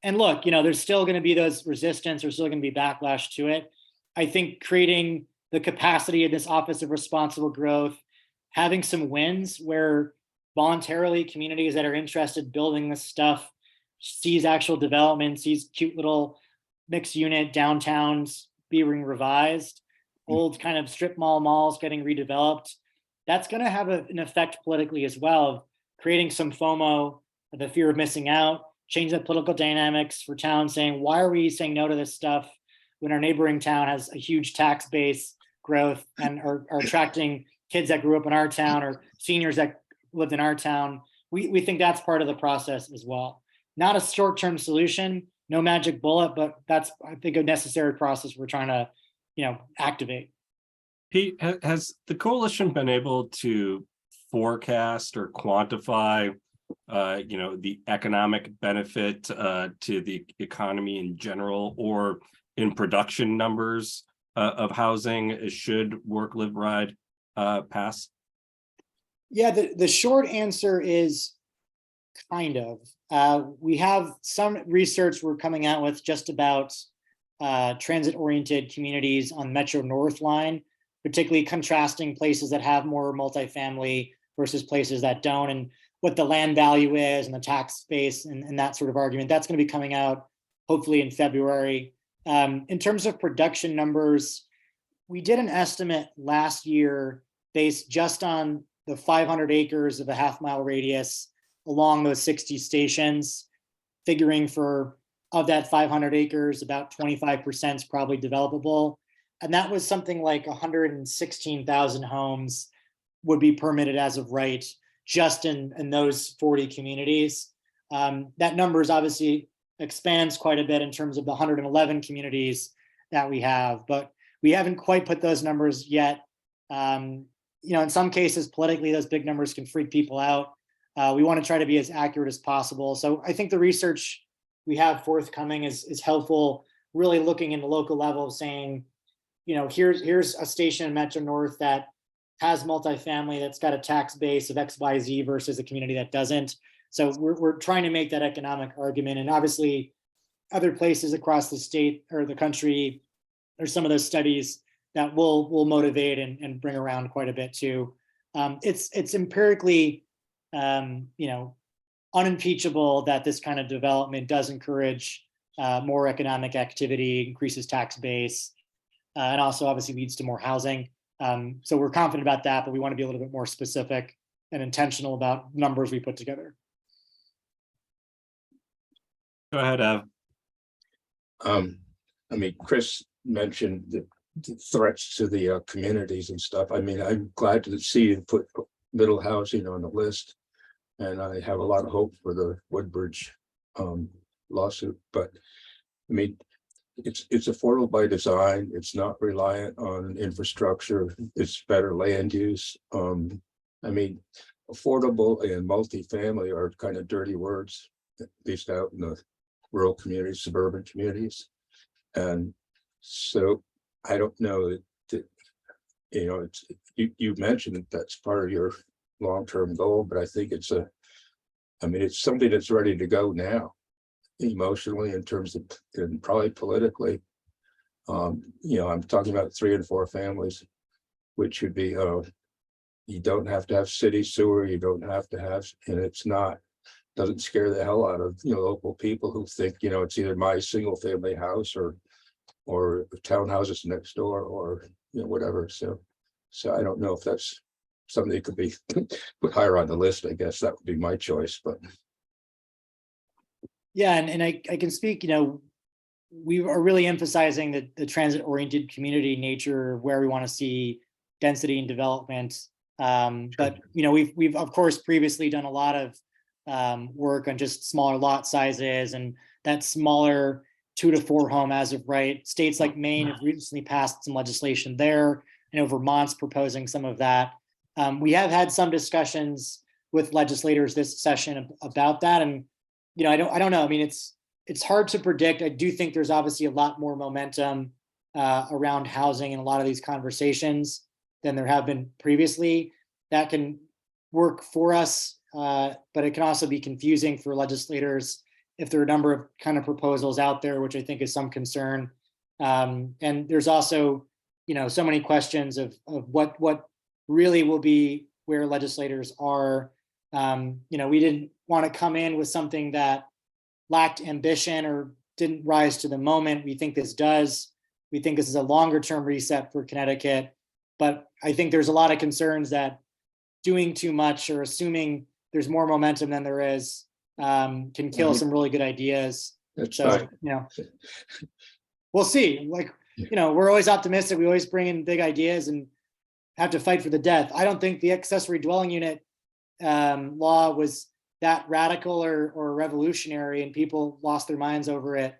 And look, there's still going to be those resistance, there's still going to be backlash to it. I think creating the capacity of this Office of Responsible Growth, having some wins where voluntarily communities that are interested in building this stuff sees actual development, sees cute little mixed unit downtowns being revised, old kind of strip malls getting redeveloped. That's going to have an effect politically as well, of creating some FOMO, the fear of missing out, change the political dynamics for towns saying, why are we saying no to this stuff when our neighboring town has a huge tax base growth and are attracting kids that grew up in our town or seniors that lived in our town? We think that's part of the process as well. Not a short-term solution, no magic bullet, but that's, I think, a necessary process we're trying to, activate. Pete, has the coalition been able to forecast or quantify, the economic benefit to the economy in general, or in production numbers of housing should Work, Live, Ride pass? Yeah, the short answer is kind of. We have some research we're coming out with just about transit-oriented communities on Metro North line, particularly contrasting places that have more multifamily versus places that don't, and what the land value is and the tax base and that sort of argument. That's going to be coming out hopefully in February. In terms of production numbers, we did an estimate last year based just on the 500 acres of a half-mile radius along those 60 stations, figuring for, of that 500 acres, about 25% is probably developable. And that was something like 116,000 homes would be permitted as of right, just in those 40 communities. That number is obviously expands quite a bit in terms of the 111 communities that we have, but we haven't quite put those numbers yet. In some cases, politically, those big numbers can freak people out. We want to try to be as accurate as possible. So I think the research we have forthcoming is helpful, really looking in the local level, saying, here's a station in Metro North that has multifamily that's got a tax base of XYZ versus a community that doesn't. So we're trying to make that economic argument. And obviously other places across the state or the country, there's some of those studies that will motivate and bring around quite a bit too. It's empirically, unimpeachable that this kind of development does encourage more economic activity, increases tax base, and also obviously leads to more housing. So we're confident about that, but we want to be a little bit more specific and intentional about numbers we put together. Go ahead, Ev. Chris mentioned the threats to the communities and stuff. I'm glad to see you put middle housing on the list. And I have a lot of hope for the Woodbridge lawsuit, but I mean, it's affordable by design. It's not reliant on infrastructure. It's better land use. I mean, affordable and multifamily are kind of dirty words, at least out in the rural communities, suburban communities. And so I don't know that, you know, you mentioned that that's part of your long-term goal, but I think it's it's something that's ready to go now, emotionally, in terms of, and probably politically. I'm talking about 3 and 4 families, which would be, you don't have to have city sewer, you don't have to have, and doesn't scare the hell out of, local people who think, it's either my single family house or townhouses next door, or, whatever. So I don't know if that's something that could be put higher on the list. I guess that would be my choice, but. Yeah, and I can speak, we are really emphasizing the transit-oriented community nature of where we want to see density and development. But, we've of course previously done a lot of work on just smaller lot sizes and that smaller 2 to 4 home as of right. States like Maine have recently passed some legislation there. I know Vermont's proposing some of that. We have had some discussions with legislators this session about that. And, I don't know. I mean, it's hard to predict. I do think there's obviously a lot more momentum around housing in a lot of these conversations than there have been previously. That can work for us, but it can also be confusing for legislators if there are a number of kind of proposals out there, which I think is some concern. And there's also, so many questions of what really will be where legislators are. We didn't want to come in with something that lacked ambition or didn't rise to the moment. We think this does. We think this is a longer term reset for Connecticut. But I think there's a lot of concerns that doing too much or assuming there's more momentum than there is can kill some really good ideas. That's So, right. We'll see. Like, we're always optimistic. We always bring in big ideas and have to fight for the death. I don't think the accessory dwelling unit law was that radical or revolutionary, and people lost their minds over it.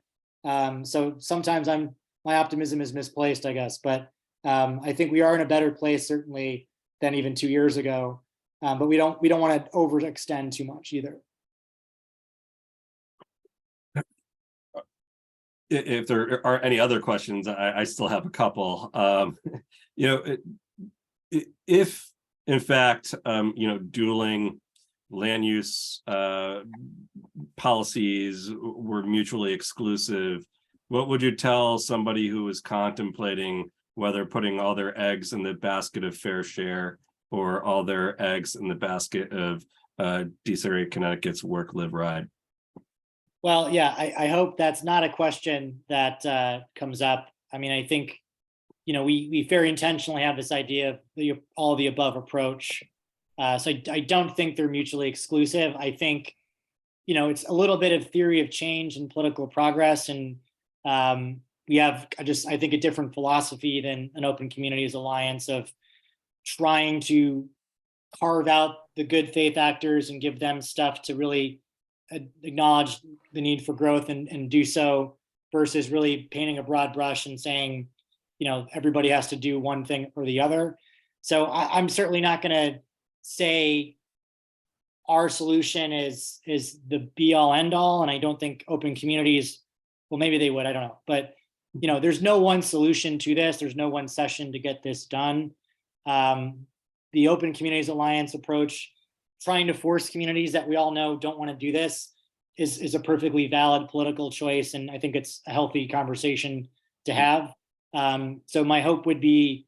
So sometimes my optimism is misplaced, I guess. But I think we are in a better place certainly than even 2 years ago. But we don't want to overextend too much either. If there are any other questions, I still have a couple. If in fact, dueling land use policies were mutually exclusive, what would you tell somebody who is contemplating whether putting all their eggs in the basket of fair share or all their eggs in the basket of DesegCT Connecticut's work, live, ride? Well, yeah, I hope that's not a question that comes up. I mean, I think, we very intentionally have this idea of the all the above approach. So I don't think they're mutually exclusive. I think, it's a little bit of theory of change and political progress. And we have I think a different philosophy than an Open Communities Alliance of trying to carve out the good faith actors and give them stuff to really acknowledge the need for growth and do so, versus really painting a broad brush and saying, everybody has to do one thing or the other. So I'm certainly not going to say our solution is the be all end all. And I don't think Open Communities, well, maybe they would, I don't know. But, there's no one solution to this. There's no one session to get this done. The Open Communities Alliance approach, trying to force communities that we all know don't want to do this, is a perfectly valid political choice. And I think it's a healthy conversation to have. So my hope would be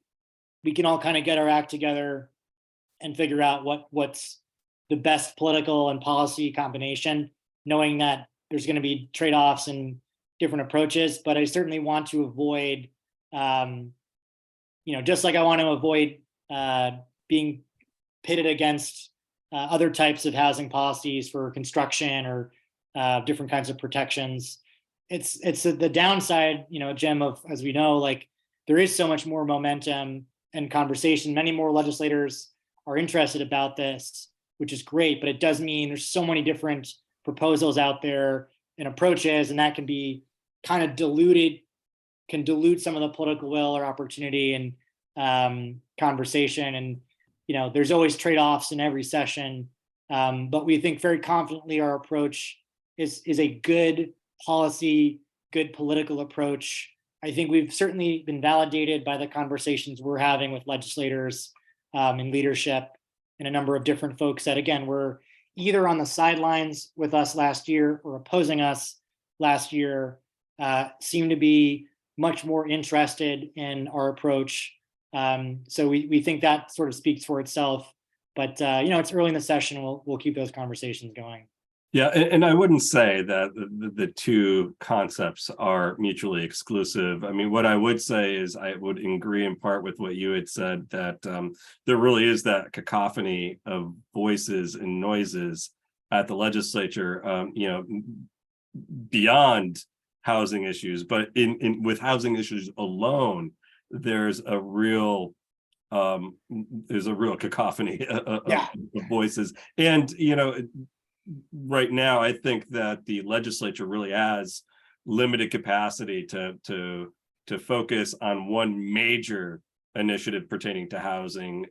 we can all kind of get our act together and figure out what's the best political and policy combination, knowing that there's going to be trade-offs and different approaches. But I certainly want to avoid, just like I want to avoid being pitted against other types of housing policies for construction or different kinds of protections. It's the downside, Jim, of, as we know, like there is so much more momentum and conversation. Many more legislators are interested about this, which is great, but it does mean there's so many different proposals out there and approaches, and that can be kind of can dilute some of the political will or opportunity and conversation. And, there's always trade-offs in every session. But we think very confidently our approach is a good policy, good political approach. I think we've certainly been validated by the conversations we're having with legislators and leadership and a number of different folks that, again, were either on the sidelines with us last year or opposing us last year, seem to be much more interested in our approach. So we think that sort of speaks for itself. But it's early in the session. We'll keep those conversations going. Yeah, and I wouldn't say that the two concepts are mutually exclusive. I mean, what I would say is I would agree in part with what you had said, that there really is that cacophony of voices and noises at the legislature, beyond housing issues, but in with housing issues alone, there's a real cacophony of voices. And right now, I think that the legislature really has limited capacity to focus on one major initiative pertaining to housing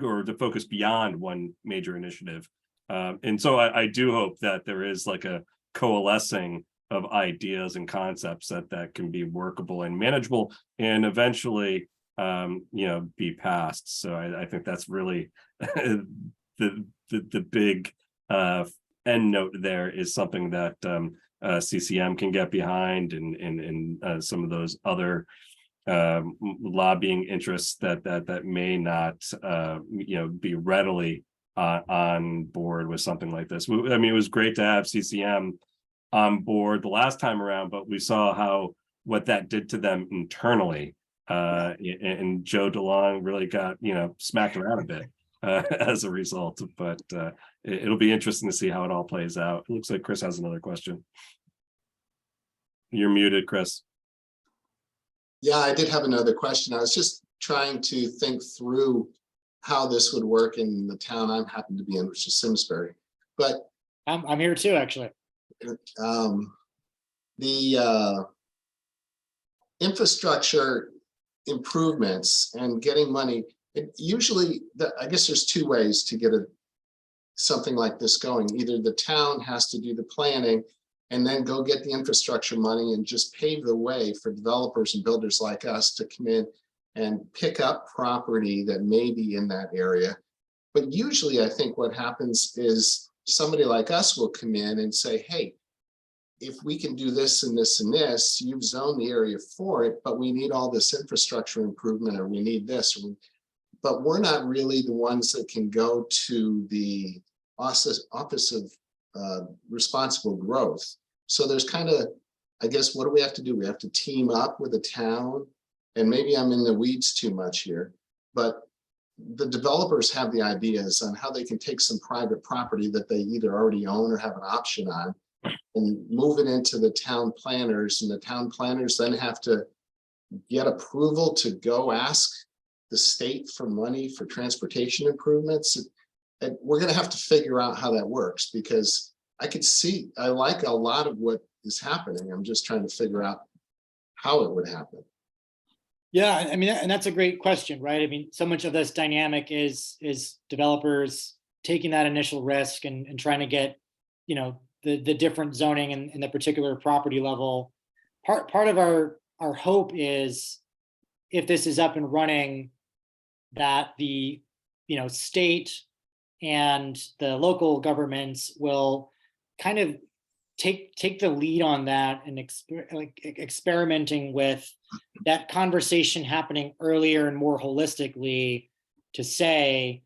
or to focus beyond one major initiative. And so I do hope that there is like a coalescing of ideas and concepts that can be workable and manageable and eventually be passed. So I think that's really the big end note there is something that CCM can get behind, and some of those other lobbying interests that may not be readily on board with something like this. I mean, it was great to have CCM on board the last time around, but we saw what that did to them internally. And Joe DeLong really got smacked around a bit as a result. But it'll be interesting to see how it all plays out. It looks like Chris has another question. You're muted, Chris. Yeah, I did have another question. I was just trying to think through how this would work in the town I happen to be in, which is Simsbury. But I'm here too, actually. The infrastructure improvements and getting money, usually I guess there's two ways to get something like this going. Either the town has to do the planning and then go get the infrastructure money and just pave the way for developers and builders like us to come in and pick up property that may be in that area. But usually I think what happens is somebody like us will come in and say, hey, if we can do this and this and this, you've zoned the area for it, but we need all this infrastructure improvement, or we need this. But we're not really the ones that can go to the Office of Responsible Growth. So there's kind of, I guess, what do we have to do? We have to team up with a town, and maybe I'm in the weeds too much here, but the developers have the ideas on how they can take some private property that they either already own or have an option on and move it into the town planners, and the town planners then have to get approval to go ask the state for money for transportation improvements. And we're going to have to figure out how that works, because I like a lot of what is happening. I'm just trying to figure out how it would happen. Yeah, I mean, and that's a great question, right? I mean, so much of this dynamic is developers taking that initial risk and trying to get, the different zoning and the particular property level. Part of our hope is, if this is up and running, that the state and the local governments will kind of take the lead on that and experimenting with that conversation happening earlier and more holistically, to say,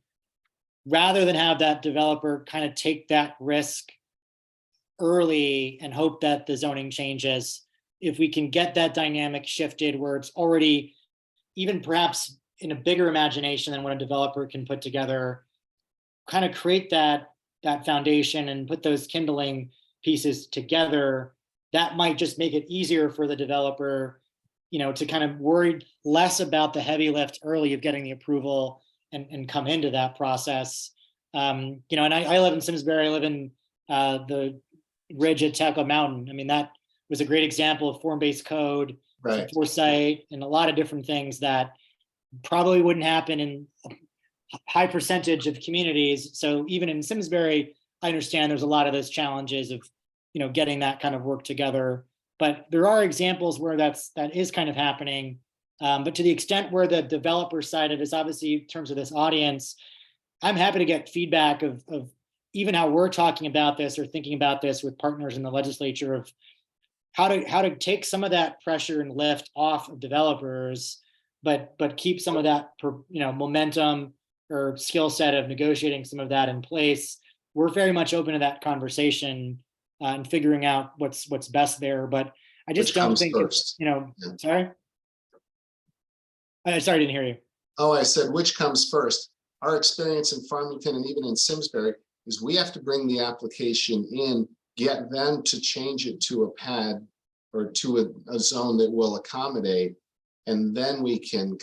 rather than have that developer kind of take that risk early and hope that the zoning changes, if we can get that dynamic shifted where it's already, even perhaps in a bigger imagination than what a developer can put together, kind of create that foundation and put those kindling pieces together, that might just make it easier for the developer, to kind of worry less about the heavy lift early of getting the approval and come into that process. And I live in Simsbury. I live in the ridge at Taco Mountain. I mean, that was a great example of form-based code, Right. foresight, and a lot of different things that probably wouldn't happen in a high percentage of communities. So even in Simsbury, I understand there's a lot of those challenges of, getting that kind of work together. But there are examples where that is kind of happening. But to the extent where the developer side of it is, obviously in terms of this audience, I'm happy to get feedback of even how we're talking about this or thinking about this with partners in the legislature, of how to take some of that pressure and lift off of developers, but keep some of that momentum or skill set of negotiating some of that in place. We're very much open to that conversation and figuring out what's best there. But I just Which don't comes think first? Sorry, I didn't hear you. Oh, I said, which comes first? Our experience in Farmington and even in Simsbury is we have to bring the application in, get them to change it to a pad or to a zone that will accommodate, and then we can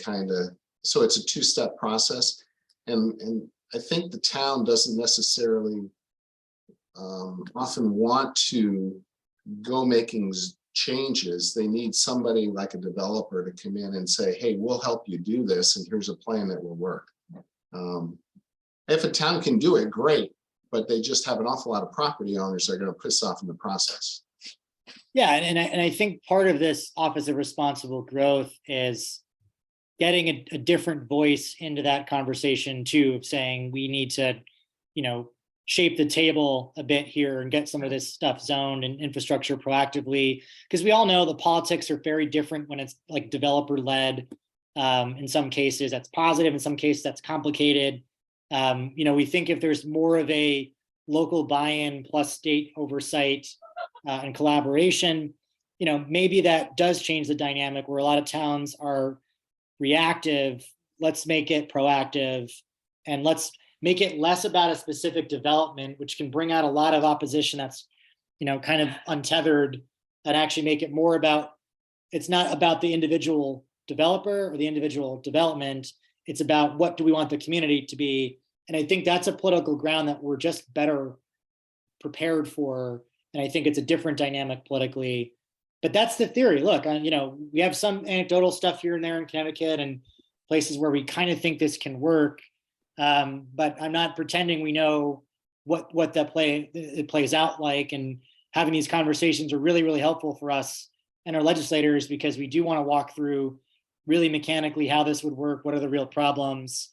so it's a two-step process. And I think the town doesn't necessarily often want to go making changes. They need somebody like a developer to come in and say, hey, we'll help you do this, and here's a plan that will work. If a town can do it, great, but they just have an awful lot of property owners that are going to piss off in the process. Yeah, and I think part of this Office of Responsible Growth is getting a different voice into that conversation too, of saying we need to, shape the table a bit here and get some of this stuff zoned and infrastructure proactively, because we all know the politics are very different when it's like developer led. In some cases that's positive, in some cases that's complicated. We think if there's more of a local buy-in plus state oversight and collaboration, maybe that does change the dynamic where a lot of towns are reactive. Let's make it proactive, and let's make it less about a specific development, which can bring out a lot of opposition that's, kind of untethered, and actually make it more about, it's not about the individual developer or the individual development. It's about what do we want the community to be. And I think that's a political ground that we're just better prepared for. And I think it's a different dynamic politically. But that's the theory. Look, we have some anecdotal stuff here and there in Connecticut and places where we kind of think this can work. But I'm not pretending we know what it plays out like. And having these conversations are really, really helpful for us and our legislators, because we do want to walk through really mechanically how this would work. What are the real problems?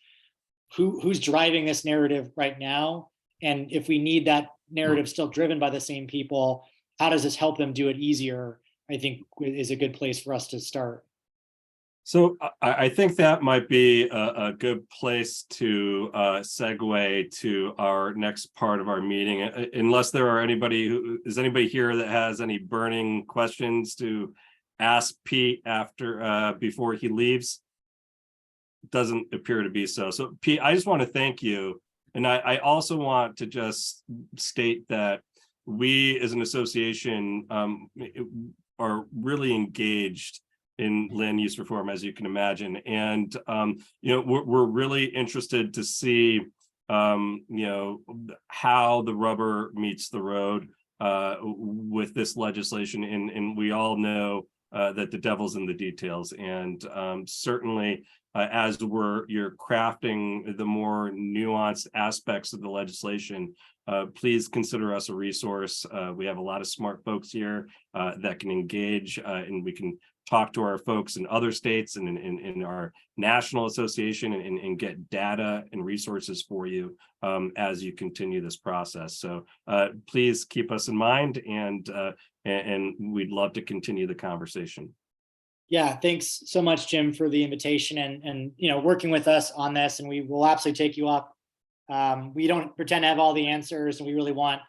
Who's driving this narrative right now? And if we need that narrative still driven by the same people, how does this help them do it easier? I think is a good place for us to start. So I think that might be a good place to segue to our next part of our meeting, unless there are anybody here that has any burning questions to ask Pete before he leaves. Doesn't appear to be so. So Pete, I just want to thank you. And I also want to just state that we as an association are really engaged in land use reform, as you can imagine. And, we're really interested to see, how the rubber meets the road with this legislation. And we all know that the devil's in the details. And certainly, as you're crafting the more nuanced aspects of the legislation, please consider us a resource. We have a lot of smart folks here that can engage, and we can talk to our folks in other states and in our national association and get data and resources for you as you continue this process. So please keep us in mind, and we'd love to continue the conversation. Yeah, thanks so much, Jim, for the invitation and working with us on this, and we will absolutely take you up. We don't pretend to have all the answers, and we really want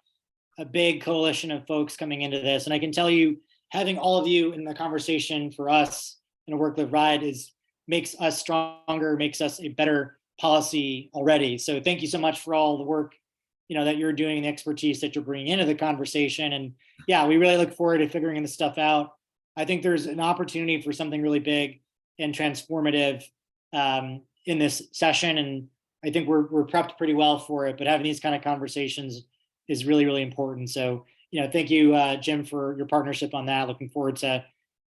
a big coalition of folks coming into this. And I can tell you, having all of you in the conversation for us in a Work Live Ride makes us stronger, makes us a better policy already. So thank you so much for all the work that you're doing, the expertise that you're bringing into the conversation. And yeah, we really look forward to figuring this stuff out. I think there's an opportunity for something really big and transformative in this session. And I think we're prepped pretty well for it, but having these kind of conversations is really, really important. So, thank you, Jim, for your partnership on that. Looking forward to,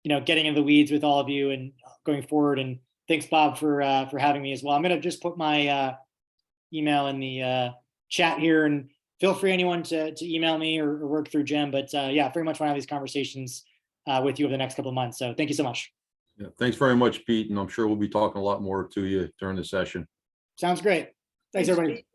getting in the weeds with all of you and going forward. And thanks, Bob, for having me as well. I'm going to just put my email in the chat here, and feel free anyone to email me or work through Jim. But yeah, very much want to have these conversations with you over the next couple of months. So thank you so much. Yeah, thanks very much, Pete. And I'm sure we'll be talking a lot more to you during the session. Sounds great. Thanks, everybody.